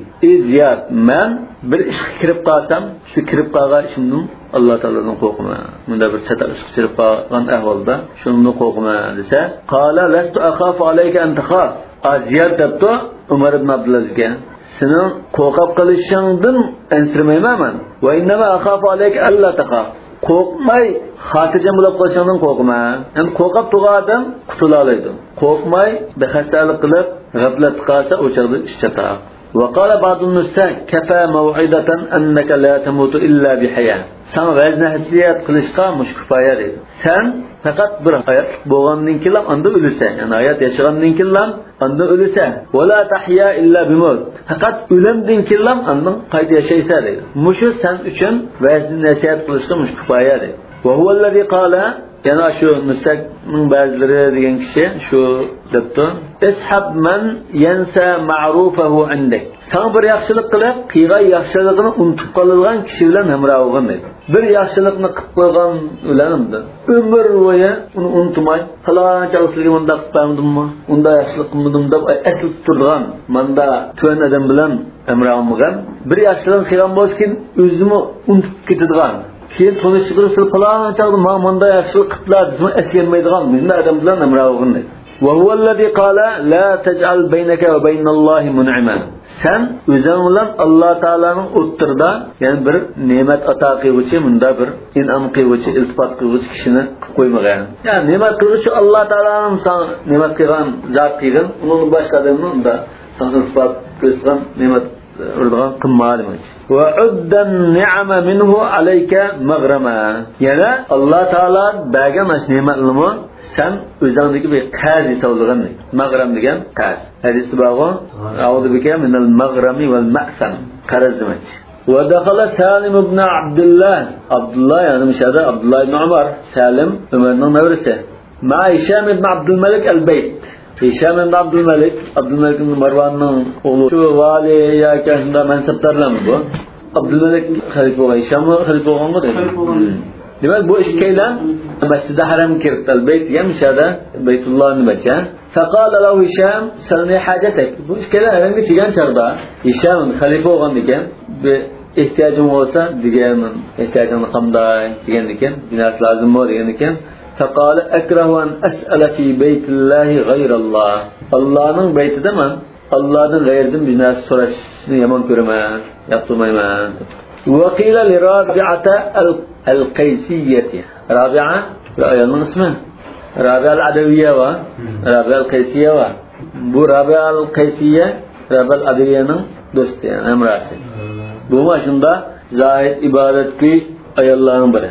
Ziyad, men bir ishga kirib qolsam, shu kirib qolgan ishimdan Alloh taoladan qo'rqma. Bunda bir chata ish kirib qolgan ahvolda shundan qo'rqma desa, qala lastu akhafu alayka an takhaf. Ziyad debdi Umar ibn Abdul Azizga, sening qo'rqib qolishingdan ensirmayman men. Va innama akhafu alayka alla takhaf. Qo'rqmay, xotirjam bo'lib qolishingdan qo'rqma. Endi qo'rqib turgandan qutula oladi. Qo'rqmay, bexastalik qilib, g'aflat qilsa o'chirdi ish chata. وقال بعض النساء كفى موعدة أنك لا تموت إلا بحياة. Sen vazn hasiyat qilishga mush kifoya dedi. Sen faqat bir hayot bo'lgandan keyin anda o'lasan. Ya'ni hayot yashagandan keyin anda o'lasan. Va la tahya illa bimut. Faqat o'limdan keyin andan qayta yashaysan dedi. Mushu sen uchun vazn hasiyat qilishga mush kifoya dedi. Va huwa allazi qala, yana shu nusakning ba'zilari degan kishi shu debdi, ishab man yansa ma'rufahu indak. Sen bir yaxshilik qilib, qilgan yaxshiligini unutib qolgan kishi bilan hamroh bo'lgan dedi. Bir yaxshilikni qilib qo'ygan bilanimdi. Umr bo'yi uni unutmay, qalanchalikligi bunda qilmamdimmi? Unda yaxshilik qilmadim deb asl turgan, menda tuan odam bilan hamroh bo'lgan. Bir yaxshilik qilgan bo'lsa-kin, o'zini unutib ketadigan. Keyin tanishib qilib falan chaqdi, "Manda yaxshilik qildilar" desam eslayolmaydigan bizni odam bilan hamroh bo'lgan. Va huwa allazi qala la taj'al baynaka va baynallohi mun'ima. Sen o'zing bilan Alloh taolaning o'ttirda, ya'ni bir ne'mat ato qiluvchi, bunda bir in'om qiluvchi, iltifot qiluvchi kishini qilib qo'ymagan. Ya'ni ne'mat qiluvchi Alloh taolaning sana ne'mat qilgan zot qilgan, uning boshqa odamni unda sana iltifot qilgan ne'mat urdan qilmadi. Va uddan ni'ama minhu alayka maghrama. Yana Alloh taolo bergan ash ne'matlarni sen o'zingdagi bir qarz hisoblagan. Mag'ram degan qarz. Hadisi bor. A'udhu bika minal maghrami wal ma'sam. Qarz demak. Va dakhala Salim ibn Abdullah. Abdullah yani mishada Abdullah ibn Umar. Salim Umarning navrisi. Ma Hisham ibn Abdul Malik al-Bayt. Hisham ibn Abdul Malik ibn Marwanning o'g'li. Shu vali yoki shunda mansabdorlarmi bu? Abdülmelik xalifa bo'lgan, Hisham xalifa bo'lganmi dedi. Demak, bu ikkalan Masjid-i Haram kirdi. Bayt ham shada Baytulloh nimacha. Faqala lahu Hisham salni hajatak. Bu ikkalan haramga chigan chaqda Hisham xalifa bo'lgan ekan, bir ehtiyojim bo'lsa degan, ehtiyojimni qanday degan ekan, binas lozim bor degan ekan. Faqala akrahu an as'ala fi baytillahi ghayrallah. Allohning baytidaman, Allohdan g'ayridan binas so'rashni yomon ko'raman, yoqtirmayman. وقيل لرابعة القيسية. رابعة ayolning ismi. Rabi'a al-Adawiyya va Rabi'a al-Qaysiyya va bu Rabi'a al-Qaysiyya Rabi'a al-Adawiyyaning do'sti, amrasi. Bu mashunda Zohid ibodatki ayollarning biri.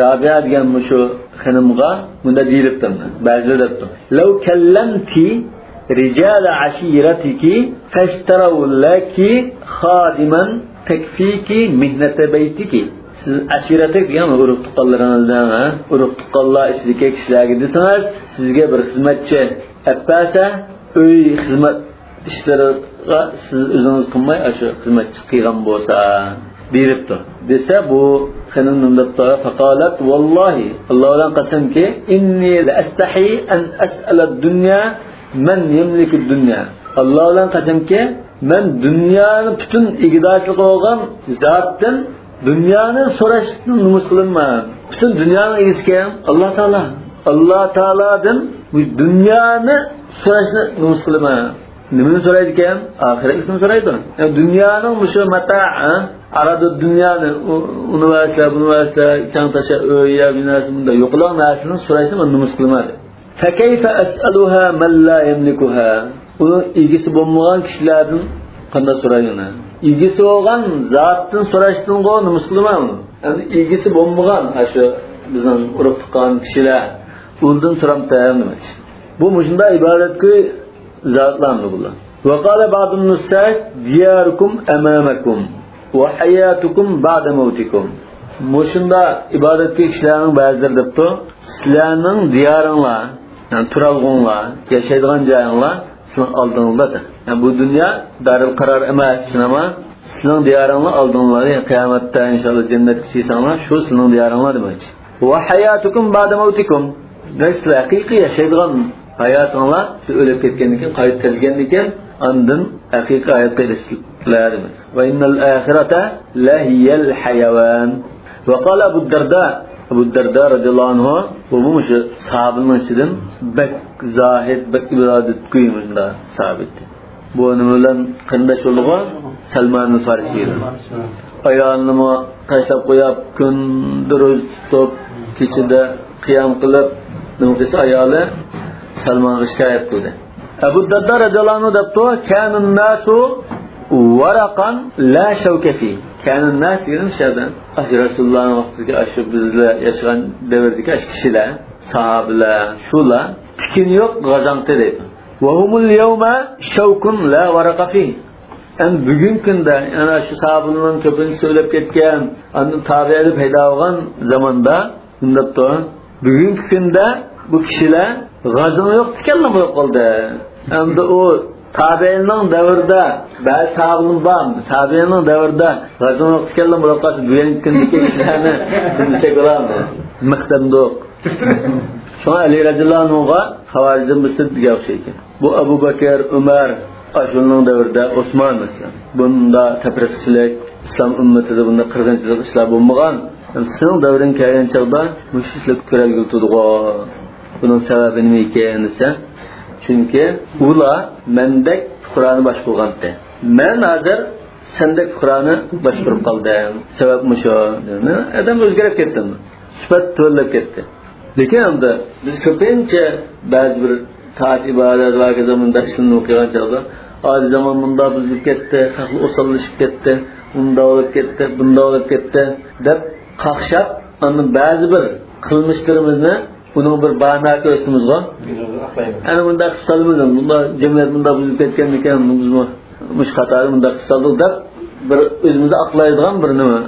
Rabi'a degan shu xonimga bunda deyilibdi. Ba'zilar debdi. "Law kallamti rijal ashiratiki fashtaraw laki khadiman takfiki mihnata baytiki." Siz ashiratik degan urug' tuqqanlaringizdan, urug' tuqqanlar ichidagi kishilarga desangiz, sizga bir xizmatchi appasa, uy xizmat ishlariga siz o'zingiz qilmay, shu xizmatchi qilgan bo'lsa, beribdi. Desa bu xonimda faqalat vallahi Allohdan qasamki, inni la astahi an as'ala ad-dunya man yamliku ad-dunya. Allohdan qasamki, men dunyoni butun igdorchilik olgan zotdan dunyoni so'rashni nomus qilaman. Butun dunyoni egizga Alloh taoladan bu dunyoni so'rashni nomus qilaman. Nimani so'raydi ekan? Oxiratni so'raydi. Dunyoning mushu mata'a, aradu dunyoni, universitet, tantasha o'ya binasi bunda yo'qlar narsani so'rashni men nomus qilaman. Fa kayfa as'aluha man la yamlikuha? Uni egisi bo'lmagan kishilardan qanday so'rayman? Egisi bo'lgan zotdan so'rashdan nomus qilaman. Endi egisi bo'lmagan shu bizning urug' tuqqan kishilar undan so'ramtam demak. Bu mushunda ibodatki zatlarni bular. Va qala ba'dun nusayt diyarukum amamakum va hayatukum ba'da mawtikum. Mushunda ibodatki kishilarning ba'zilari debdi, sizlarning diyoringlar, ya'ni turalg'inglar, yashaydigan joyinglar sizning oldingizda. Yani bu dünya darul qarar emas, ama sizning diyoringlar oldingizda, qiyomatda inshaalloh jannatga chiqsanglar, shu sizning diyoringlar demak. Va hayatukum ba'da mawtikum. Sizlar haqiqiy yashaydigan hayotinglar siz o'lib ketgandan keyin qaytib kelgandan keyin ondan haqiqiy hayotga erishishlar demak. Va innal axirata la hiyal hayawan. Va qala Abu Darda radhiyallohu anhu bu shu sahabaning ichidan bak zohid, bak ibodat qo'ymanda sabit. Bu nima bilan qandashulg'i Salman Farisi. Ayolni tashlab qo'yib kundur tutib kechida qiyam qilib nima qilsa ayoli Salmonga shikoyat qildi. Abu Darda radhiyallohu anhu debdi, "Kanun nasu waraqan la shawka fi." Kanun nas degan shadan Rasulullohning vaqtiga shu bizlar yashagan davrdagi kishilar, sahobalar, shular tikin yo'q g'azanti deydi. "Wa humul yawma shawkun la waraqa fi." Endi bugungi kunda ana shu sahobalarning ko'pincha so'ylab ketgan, uni tabi'ada paydo bo'lgan zamonda undabdi. Bugungi kunda bu kishilar g'azan yo'q tikanlar bo'lib qoldi. Endi u tabi'inning davrida ba'zi sahobalar bor. Tabi'inning davrida g'azan yo'q tikanlar bo'lib qolsa, bugungi kundagi kishilarni bilsak bo'ladi. Maktabda yo'q. Shuna Ali radhiyallohu anhuga xavorijdan birisi degan o'xshaydi. Bu Abu Bakr, Umar, Ashurning davrida Osmon masalan. Bunda tafriqchilik, islom ummatida bunda qirg'inchilik ishlar bo'lmagan. Sizning davring kelgan chog'da mushuklik ko'ralgiltudg'o. Bunun sababi nima ekan desa, chunki ular mendek Qur'onni boshqarganda. Men hozir sendek Qur'onni boshqarib qoldim. Sabab musho. Adam o'zgarib ketdim. Sifat to'lib ketdi. Lekin endi biz ko'pincha ba'zi bir taat ibodat va zamanda ishlarni o'qigan chog'da hozir zamon bunda buzilib ketdi, xalq osonlashib ketdi, unda olib ketdi, bunda olib ketdi deb qaqshab, endi ba'zi bir qilmishlarimizni buning bir bahona ko'rsatmizga. Ana bunda qilsalmiz, bunda jamiyat bunda buzilib ketgan ekan, biz mush xatoni bunda qilsaldik deb bir o'zimizni aqlaydigan bir nima.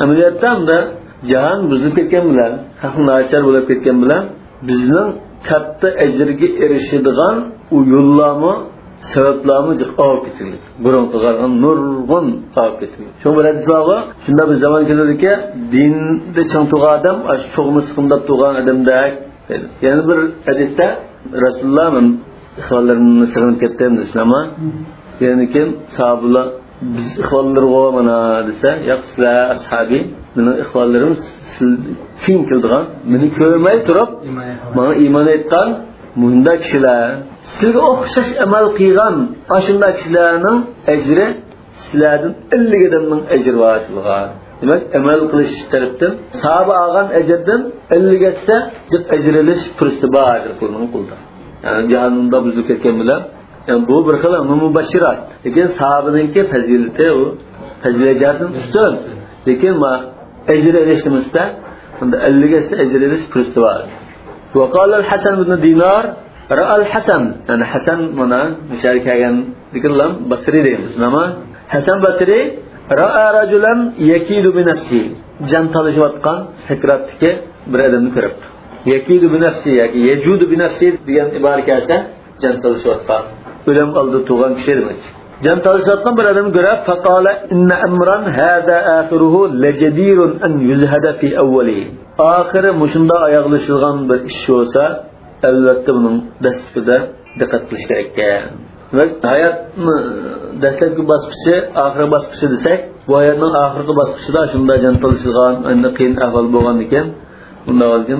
Amaliyotda hamda jahon buzilib ketgan bilan, xalq nachar bo'lib ketgan bilan bizning katta ajrga erishadigan u yo'llarni sebeplarımız ağıp getiriyor. Burun kıgargan nurgun ağıp getiriyor. Şu bir hadislarga şunda bir zaman geldi ki dinde çan tuğan adam çoğunu sıkımda tuğan adam da yani bir hadiste Resulullah'ın ihvallarını sığınıp kettiğini düşünüyorum. Yani kim sahabeler biz ihvalları olmana dese yaxsılar ashabi benim ihvallarımız kim kildiğin beni körmey durup bana iman etken muhimda kişiler sizge o'xshash amal qilgan ashunda kishilarning ajri sizlardan 50 odamning ajri bor. Demak, amal qilish tarafdan sahaba olgan ajrdan 50 gassa ajrilish fursti bor qulning qulda. Yani jahannamda buzib ketgan bilan yani bu bir xil mubashirat. Lekin sahabaninki fazilati u fazilatdan ustun. Lekin ma ajri erishimizda unda 50 gassa ajrilish fursti bor. وقال الحسن بن دينار رأى الحسن يعني حسن منا مشارك كان ذكرلم بصري ديم نما حسن بصري رأى رجلا يكيد بنفسه جان تلاشواتقان سكراتتiki bir adamni ko'rib يكيد بنفسه yoki يجود بنفسه degan ibora kelsa jan talashayotgan o'lim oldi tug'an kishi demak jan talashayotgan bir odamni ko'rib فقال إن أمرا هذا آخره لجدير أن يزهد في أوله oxiri mushunda oyoqlashilgan bir ish bo'lsa albatta buning dastlabida diqqat qilish kerak ekan. Demak, hayotning dastlabki bosqichi, oxirgi bosqichi desak, bu hayotning oxirgi bosqichida shunda jantalashilgan, endi qiyin ahvol bo'lgan ekan, unda hozir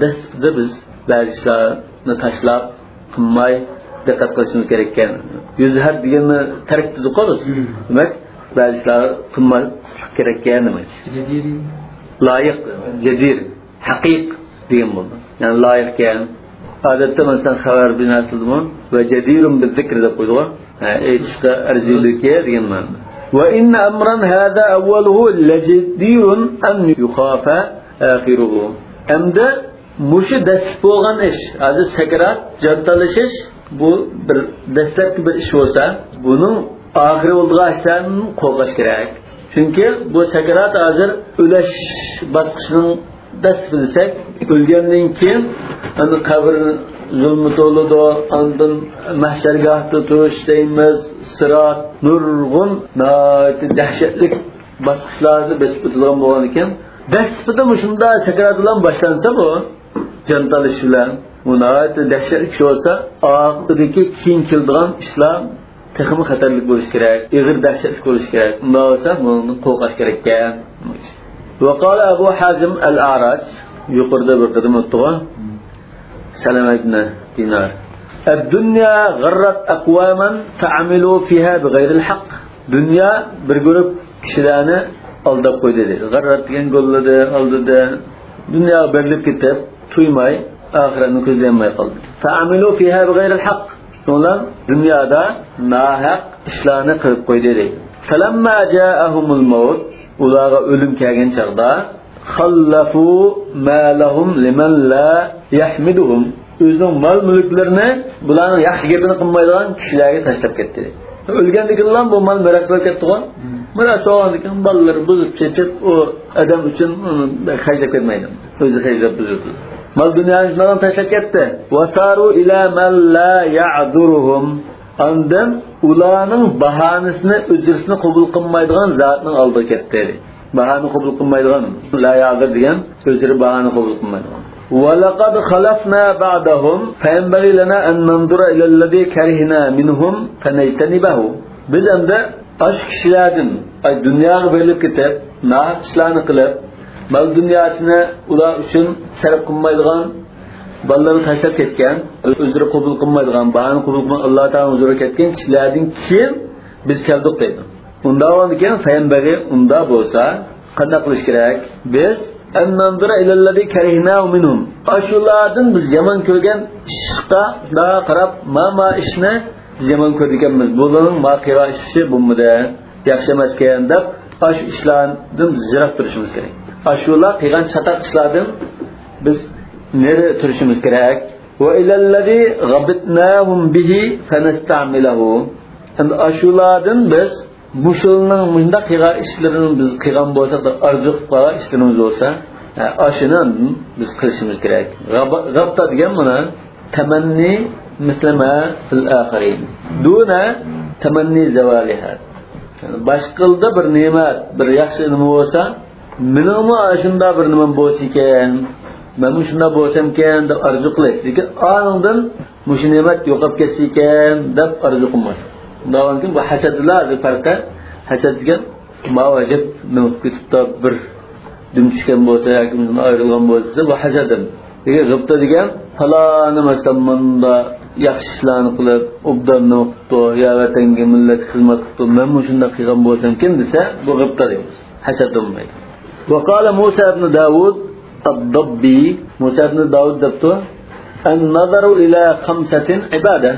dastlabida biz ba'zi ishlarni tashlab, qilmay diqqat qilishimiz kerak ekan. Yuzhar deganni tarkibda qolamiz. Demak, ba'zi ishlar qilmay kerak ekan demak. Layık, cedir, hakik diyeyim bunu. Yani layıkken adette mesela haber binasıdır ve cedirun bir zikr de koydular. İşte arzulukiye diyeyim ben. Ve inne emran hâdâ evveluhu lecedirun en yukhafa ahiruhu. Hem de muşu destek olan iş. Adı sekerat, cantalışış bu bir destek bir iş olsa bunun ahiri olduğu işlerin korkaş gerek. Çünkü bu sekarat hazır öleş baskısının ders bilsek, ölgenden keyin hani kabir zulmü doludu, andın mahşergah tutuş deyimiz, sırat, nurgun, dehşetlik baskıslarda besbetilen boğan iken, besbeti muşunda sekarat olan başlansa bu, cantalış bilen, buna dehşetlik şey olsa, ağıdaki kin kildiğen İslam, texmi xatarlik bo'lish kerak, ig'ir dahshatli bo'lish kerak. Unda bo'lsa, buni qo'rqash kerak ekan. Va qala Abu Hazim al-A'raj, yuqorida bir qadim o'tdi-ku. Salama ibn Dinar. Ad-dunya gharrat aqwaman fa'amilu fiha bighayri al-haqq. Dunya bir guruh kishilarni aldab qo'ydi dedi. G'arrat degan go'lladi, oldida dunyo berilib ketib, tuymay, oxiratni ko'zlamay qoldi. Fa'amilu fiha bighayri al-haqq. Onlar dünyada nahaq işlerini qilib qo'ydi deydi. Falamma ja'ahumul maut, ularga o'lim kelgan chaqda khallafu ma lahum liman la yahmiduhum. O'zining mol-mulklarini bularning yaxshi gapini qilmaydigan kishilarga tashlab ketdi. O'lgandikilar bu mol miras bo'lib ketdi-ku. Miras olgandikan bolalar buzib chechib, o odam uchun xajlab ketmaydi. O'zi xajlab buzib. Mal dünyayı şundan taşlap gitti. Vasaru ila man la ya'duruhum. Andan ularning bahanesini, özürsünü qabul qilmaydigan zatning oldiga ketdi. Bahani qabul qilmaydigan, la ya'dur degan o'zlari bahani qabul qilmaydigan. Va laqad khalafna ba'dahum fayanbaghi lana an nanzura ila alladhi karihna minhum fanajtanibahu. Biz endi ash kishilardan dunyoga berilib ketib, nahaq ishlarni qilib mal dünyasını ular üçün sarf qilmaydigan, bolalarni tashlab ketgan, o'zlari qabul qilmaydigan, bahani qabul qilmaydigan Alloh taolo huzuriga ketgan kishilardan keyin biz keldik deydi. Unda bo'lgan fayanbaghi unda bo'lsa, qanday qilish kerak? Biz annandira ilallazi karihnahu minhum. Ashulardan biz yomon ko'rgan ishqa da qarab, ma ishni biz yomon ko'rganmiz. Bularning maqira ishi bo'lmadi, yaxshi emas ekan deb ash ishlardan ziroq turishimiz kerak. Aşular qilgan çatak ishlardan biz nere turishimiz kerak? Va ilallazi g'abitnahum bihi fanasta'milahu. Endi aşulardan biz mushulning munda qilgan ishlarini biz qilgan bo'lsak da arzu qilgan ishlarimiz bo'lsa, ashini biz qilishimiz kerak. G'abta degan mana tamanni مثل ما في الآخرين دون تمني زوالها. Başqılda bir ne'mat, bir yaxshi nima bo'lsa, menimi shunda bir nima bo'lsa ekan, men shunda bo'lsam ekan deb arzu qilish. Lekin anondan mush ne'mat yo'qolib ketsa ekan deb arzu qilmas. Davonki bu hasadlar farqi. Hasad degan mavajib nima ketibdi bir dum tushgan bo'lsa yoki undan ayrilgan bo'lsa bu hasadim. Lekin g'ibta degan faloni masamanda yaxshi ishlarni qilib, obdanni o'qitdi, ya vatanga millat xizmat qildi, men shunday qilgan bo'lsam kim desa, bu g'ibta deymiz. Hasad bo'lmaydi. Va qala Musa ibn Davud ad-Dabbi, Musa ibn Davud debdi, an-nazaru ila khamsatin ibada.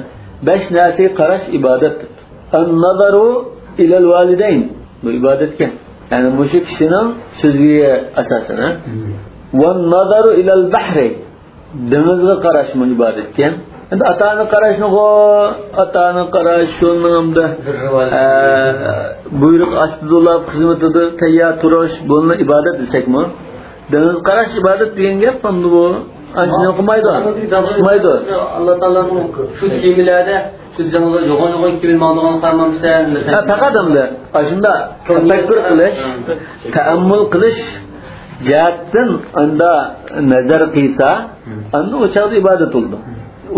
5 narsaga qarash ibodat. An-nazaru ila al-walidayn, bu ibodatga. Ya'ni mushuk kishining so'ziga asosan, va an-nazaru ila al-bahri, dengizga qarash mu ibodatga. Endi atani qarashni atani qarash shuningda buyruq astida xizmatida tayyor turish buni ibodat desakmi? Dengiz qarash ibodat degan gap endi bu ancha o'qimaydi. O'qimaydi. Alloh taolaning shu kemilarda shu janoza yo'g'on kelmaydigan qilmamsa, faqat hamda shunda tafakkur qilish, ta'ammul qilish jihatdan anda nazar qilsa, anda o'sha ibodat bo'ldi.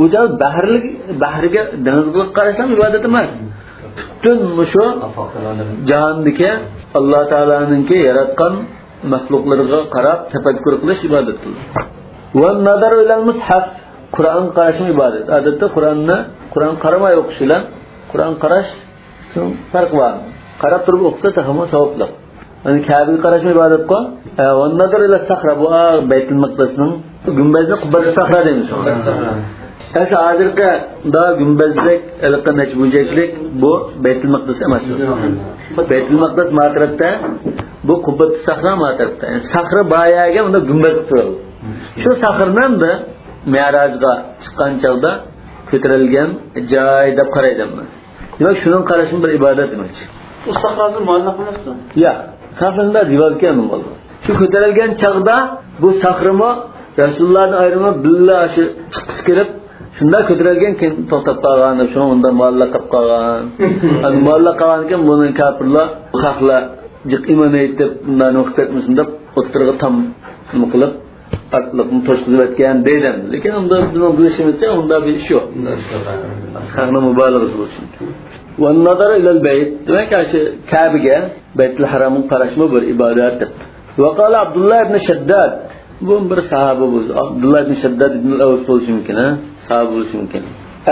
O'ja bahriga dengizga qarasham ibodat emas. Butun mushu jahondagi Alloh taolaninki yaratgan mahluqlarga qarab tafakkur qilish ibodatdir. Va nazar ila al-mushaf, Qur'on qarash ibodat. Odatda Qur'on qaramay o'qish bilan Qur'on qarash farq bor. Qarab turib o'qisa ham savobli. Yani Kabe'yi qarash ibodatga. Va nazar ila sahra, bu Baytul Maqdisning gumbazni qubbat sahra deymiz. Esa hozirgi da gumbazlik, ilqi najbujaklik bu Baytul Maqdis emas. Baytul Maqdis matrafda, bu Qubbat sahra matrafda. Yani sahra bayaga unda gumbaz turadi. Shu sahrdan da Mi'rajga chiqqan chog'da ko'tarilgan joy deb qaraydilar. Demak, shuning qarashim bir ibodat demak. U sahrosi muallaq emasmi? Ya, sahrada divorga nima bo'ldi? Shu ko'tarilgan chog'da bu sahrimi Rasulullohning ayrimi billa shu chiqis kirib shunda ko'tarilgan keyin to'xtab qolgan, shuni undan muallaq qilib qolgan. Ani muallaq qolgan ekan buni kafirlar, xalqlar jiq iymon aytib, undan o'qib ketmasin deb o'ttirga tam nima qilib aqliqni to'shqizib o'tgan deydi. Lekin unda buni bilishimizcha unda bir ish yo'q. Xalqning mubolag'asi bo'lsin. Va nazar ila al-bayt, demak shu Kabe'ga, Baytul Haramning qarashmi bir ibodat. Va qala Abdullah ibn Shaddad, bu bir sahoba bo'ldi. Abdullah ibn Shaddad ibn al-Aws bo'lishi mumkin, ha? Sahoba bo'lishi mumkin.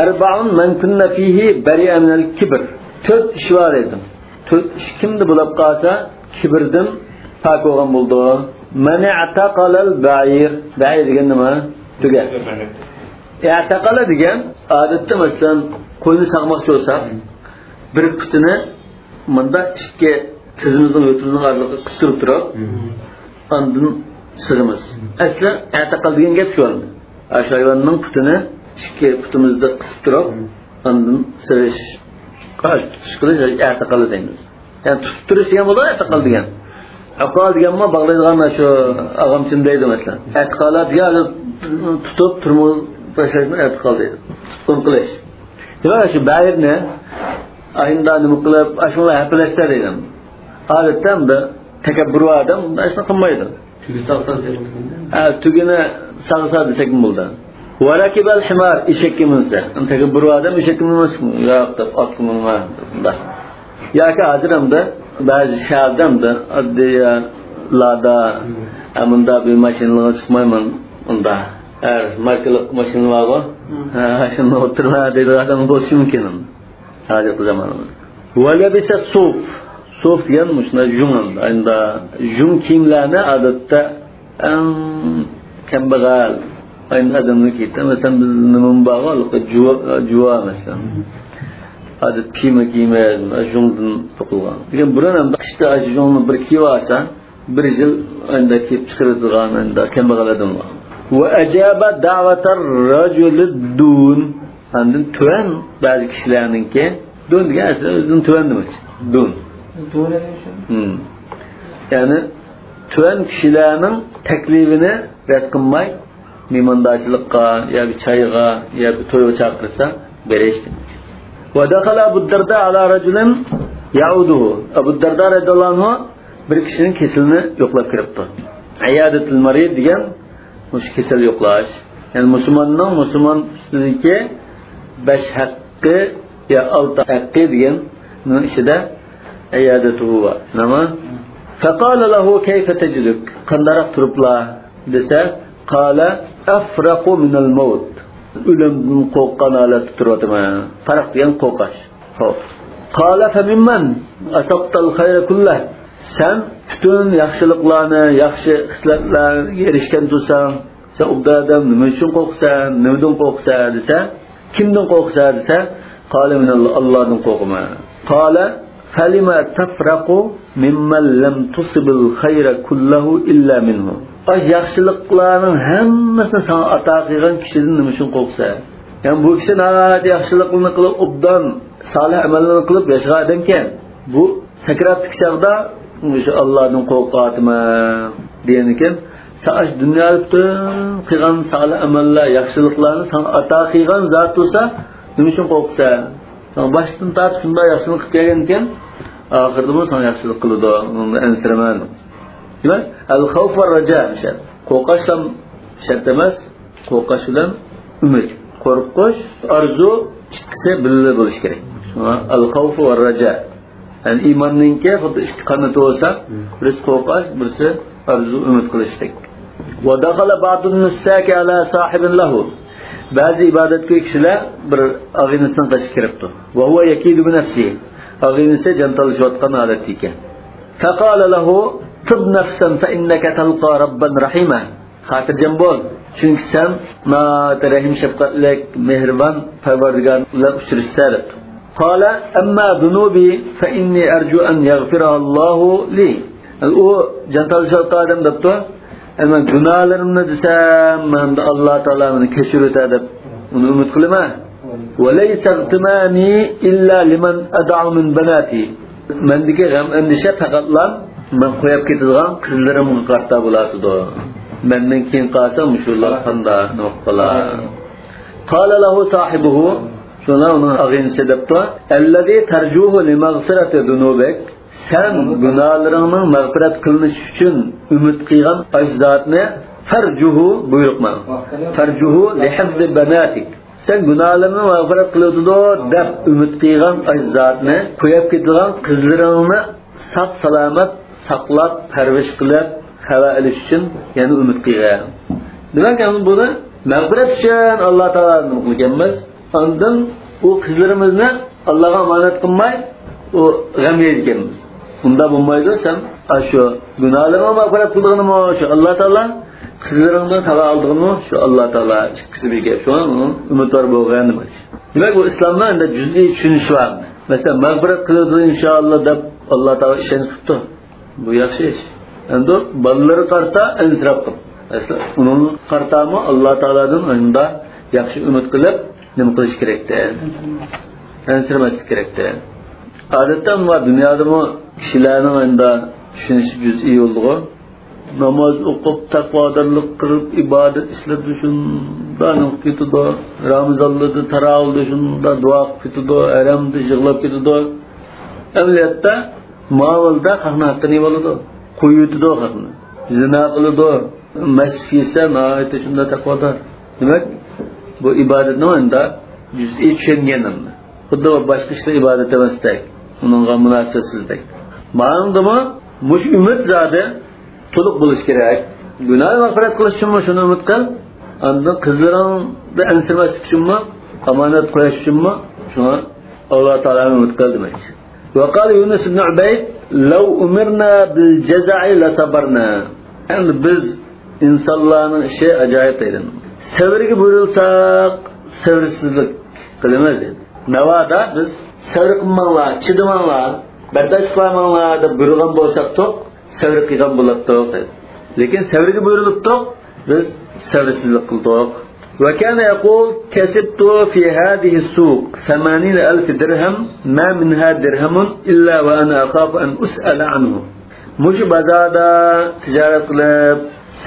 Arba'un man kunna fihi bari'a min al-kibr. 4 ish bor edi. 4 ish kimni bo'lib qolsa, kibrdan pok bo'lgan bo'ldi. Man'ataqala al-ba'ir. Ba'ir degan nima? Tuga. I'taqala degan odatda masalan qo'yni saqmoqchi bo'lsa, bir putini munda ikki tizimizning o'tizning oraliga qistirib turib, ondan sig'imiz. Asli i'taqal degan gap shu edi. Shu hayvonning putini ikki putimizda qisib turib, ondan sig'ish, qarish qilish i'taqal deymiz. Yani tutib turish degan bo'ladi i'taqal degan. Aqal deganmi bog'laydigan shu ag'amchim deydi masalan. I'taqalat ya tutib turmoq tashlashni i'taqal deydi. Tutqun qilish. Demak shu ba'irni ayında nima qilib, ashula hafalashsa dedim. Odatda da takabbur odam ashuna qilmaydi. Tugi saqsa tugini saqsa desak bo'ldi. Va rakibal himar eshakka minsa. Takabbur odam eshakka minmasmi? Yo'q, deb otga minma. Yoki hozir hamda ba'zi shaharda oddiy lada amunda bir mashinaga chiqmayman unda. Markali mashina bor. Shunda o'tirma deydi odam bo'lishi mumkin. Hozirgi zamonda. Va labisa suf. Suf degan mushna jumon. Endi jum kiyimlarni odatda kambag'al odamlar kiyadi. Masalan biz nima bog'liq juva masalan. Odat kiymaydi, jumdan to'qilgan. Lekin bular ham qishda jumni bir kiyib olsa, bir yil endi kiyib chiqaradigan endi kambag'al odamlar. Va ajaba da'vatar rajulid-dun. Andın tuvan bazı kişilerinki dun degan o'zining tuvan demak. Dun. Dun degan. Yani tuvan kishilarning taklifini rad qilmay, mehmondoshlikqa yoki choyga yoki to'yga chaqirsa berishdi. Va dakhala Abu Darda ala rajulin ya'uduhu. Abu Darda radhiyallohu anhu bir kishining kesilini yo'qlab kiribdi. Ayadatul marid degan o'sha kesal yo'qlash. Ya'ni musulmonning musulmon ustidagi 5 haqqi ya 6 haqqi degan ishida ayadatuhu va nima? Faqala lahu kayfa tajiduk? Qandaroq turiblar desa, qala afraqu min al-maut. O'limdan qo'rqqan holatda turibman. Farq degan qo'rqash. Xo'p. Qala fa mimman asaqtal khayra kullah. Sen bütün yaxshiliklarni, yaxshi xislatlarga erishgan bo'lsang, sen ubdadam nima uchun qo'rqsan, nimadan qo'rqsan desa, kimdan qo'rqsan desa, qala min Allohdan qo'rqaman. Qala falima tafraqu mimman lam tusibil khayra kullahu illa minhu. Ay yaxshiliklarning hammasini sana ato qilgan kishidan nima uchun qo'rqsan? Yani bu kishi naqadar yaxshiliklarni qilib, obdan solih amallarni qilib yashagan ekan. Bu sakratlik chaqda o'sha Allohdan qo'rqatman degan ekan. Sa'ash dunyoda qilgan solih amallar, yaxshiliklarni sana ato qilgan zot bo'lsa, nima uchun qo'rqsan? Sen boshdan tortib shunday yaxshilik qilib kelgan ekan, oxirida sen yaxshilik qiladi, unda ansiraman. Demak, al-xavf va raja shart. Qo'rqish ham shart emas, qo'rqish bilan umid. Qo'rqish, arzu ikkisi birga bo'lish kerak. Al-xavf va raja. Yani iymonningki xuddi ikki qanoti bo'lsa, birisi qo'rqish, birisi arzu umid qilishlik. Va dakhala ba'dun nusaki ala sahibin lahu. Ba'zi ibodatga kishilar bir ag'inasidan qochib kiribdi. Va huwa yakidu bi nafsihi. Ag'inasi jantalishayotgan holatda ekan. Faqala lahu tib nafsan fa innaka talqa robban rahima. Xotirjam bo'l, chunki sen rahim shafqatlik, mehribon Parvardigor bilan uchrashsan. Qala amma dhunubi fa inni arju an yaghfira Allahu li. U jantalishayotgan odam debdi. Ama gunohlarimni desam, menda Alloh taolo meni kechiradi deb uni umid qilaman. Va laysa ihtimami illa liman ad'u min banati. Mendagi g'am andisha faqatlam men qo'yib ketadigan qizlarimga qarta bo'ladi. Mendan keyin qolsam shular qanda nuqtalar. Qala lahu sahibuhu shuna uni ag'insi debdi. Allazi tarjuhu li maghfirati dhunubik. Sen gunohlaringning mag'firat qilinishi uchun umid qilgan ajzotni farjuhu buyurma. Farjuhu li hifzi banatik. Sen gunohlaringni mag'firat qiladido deb umid qilgan ajzotni qo'yib ketgan qizlaringni sog' salomat saqlab parvish qilib xabar olish uchun yana umid qilgan. Demak, buni mag'firat uchun Alloh taoloning qilganmiz. Ondan u qizlarimizni Allohga omonat qilmay, u g'am yeydiganmiz. Bunda bo'lmaydi, sen shu gunohlaringni mag'firat qilganmi shu Alloh taolo, qizlaringdan tava oldig'imi shu Alloh taolo ikkisi birga shu umidvor bo'lgan demak. Demak, bu islomda endi juz'iy tushunish bor. Masalan, mag'firat qiladi inshaalloh deb Alloh taolo ishonib turibdi. Bu yaxshi ish. Endi bolalar qarta insrof qilib. Aslan uning qartami Alloh taolodan unda yaxshi umid qilib nima qilish kerakda? Insirmaslik kerakda. Odatda va dunyodami kishilarning endi tushunish juz'iy yo'llig'i namoz o'qib, taqvodorlik qilib, ibodat ishlab shunda ketadi. Ramazonlarda taravihda shunda duo ketadi, haramda yig'lab ketadi. Amaliyotda ma'volda haqni haqqini bo'ladi. Qo'yitdi haqni. Zina qiladi, masfisa, noyati shunda taqvodor. Demak, bu ibodatning endi juz'iy tushunganimni. Xuddi boshqa ishlar ibodat emasdek, uningga munosabatsizlik. Ma'lummi? Mush umid zodi to'liq bo'lish kerak. Gunoh mag'firat qilish uchunmi shuni umid qil. Endi qizlaringni ansirmaslik uchunmi, omonat qo'yish uchunmi, shuni Alloh taolaga umid qil demak. Va qala Yunus ibn Ubayd, "Law umirna bil jaza'i la sabarna." Endi biz insonlarning ishi ajoyib edi. Sabrga buyurilsak, sabrsizlik qilamiz dedi. Navada biz sabr qilmanglar, chidamanglar, bardosh qilmanglar deb buyurgan bo'lsak-to'q, sabr qilgan bo'ladi-to'q. Lekin sabrga buyurilibdi, biz sabrsizlik qildik. Va kana yaqul kasibtu fi hadhihi as-suq 80,000 dirham ma minha dirhamun illa wa ana akhafu an us'ala anhu. Mush bozorda tijorat qilib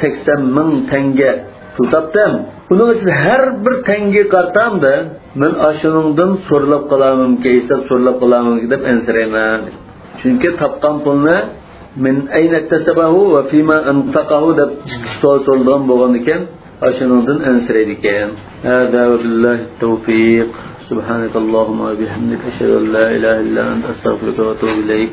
80,000 tanga pul topdim. Buning uchun har bir tanga qartamda men ashuningdan so'rlab qolamimki, hisob so'rlab qolamimki deb ansirayman. Chunki topgan pulni min ayna tasabahu va fima anfaqahu deb so'ralgan bo'lgan ekan, ashuningdan ansiraydi ekan. Hada billahi tawfiq. Subhanakallahumma va bihamdika ashhadu an la ilaha illa anta astaghfiruka va atubu ilayk.